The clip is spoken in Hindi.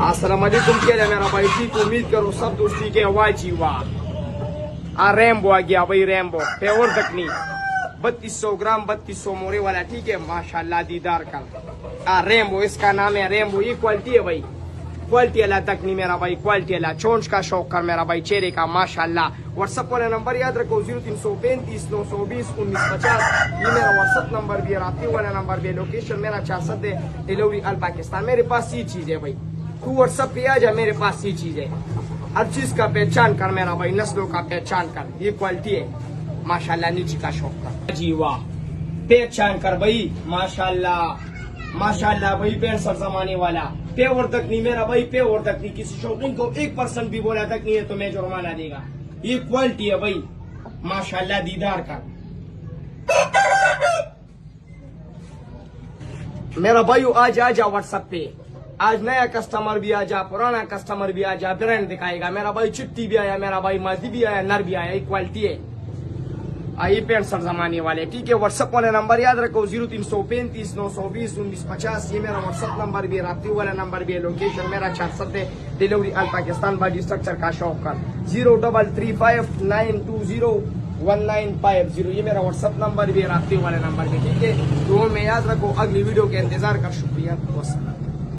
अस्सलाम वालेकुम, क्या है मेरा भाई? ठीक, उम्मीद करो सब दोस्ती के वाजी वाह। रैम्बो आ गया भाई, रैम्बो प्योर दकनी 3200 ग्राम 3200 मोरे वाला, ठीक है माशाल्लाह दीदार का। रैम्बो इसका नाम है, रैम्बो ये क्वालिटी है भाई, क्वालिटी अला तकनी मेरा भाई, क्वालिटी अला चोंच का शौक कर मेरा भाई, चेहरे का माशाल्लाह। व्हाट्सअप वाला नंबर याद रखो 0335 920 1950, ये मेरा व्हाट्सअप नंबर भी है, राब्ते वाला नंबर भी है। लोकेशन मेरा 400 है, डिलीवरी अल पाकिस्तान। मेरे पास ये चीज है भाई, तू व्हाट्सअप पे आ जा, मेरे पास ये चीज है। हर चीज का पहचान कर मेरा भाई, नस्लों का पहचान कर, ये क्वालिटी है माशाल्लाह, नीचे का शौक कर जी वाह, पहचान कर भाई माशाल्लाह माशाल्लाह भाई। 65 जमाने वाला पेवर तक नहीं मेरा भाई, पेवर तक नहीं। किसी शौकीन को 1% भी बोला तक नहीं है तो मैं जुर्माना देगा। ये क्वालिटी है भाई माशाल्लाह दीदार का मेरा भाई। आज आ जा व्हाट्सएप पे, आज नया कस्टमर भी आ जा, पुराना कस्टमर भी आ जा, ब्रांड दिखाएगा मेरा भाई। चिट्टी भी आया मेरा भाई, मादी भी आया, नर भी आया, ये क्वालिटी है। आइए 65 जमाने वाले, ठीक है। व्हाट्सएप वाला नंबर याद रखो 0335 920 1950, ये मेरा व्हाट्सएप नंबर भी है, राब्ते वाला नंबर भी है। लोकेशन मेरा 400 है, डिलीवरी अल पाकिस्तान। बॉडी स्ट्रक्चर का शौक कर 0335 920 1950, ये मेरा व्हाट्सएप नंबर भी है, राब्ते वाला नंबर भी, ठीक है। तो में याद रखो, अगली वीडियो के इंतजार कर। शुक्रिया।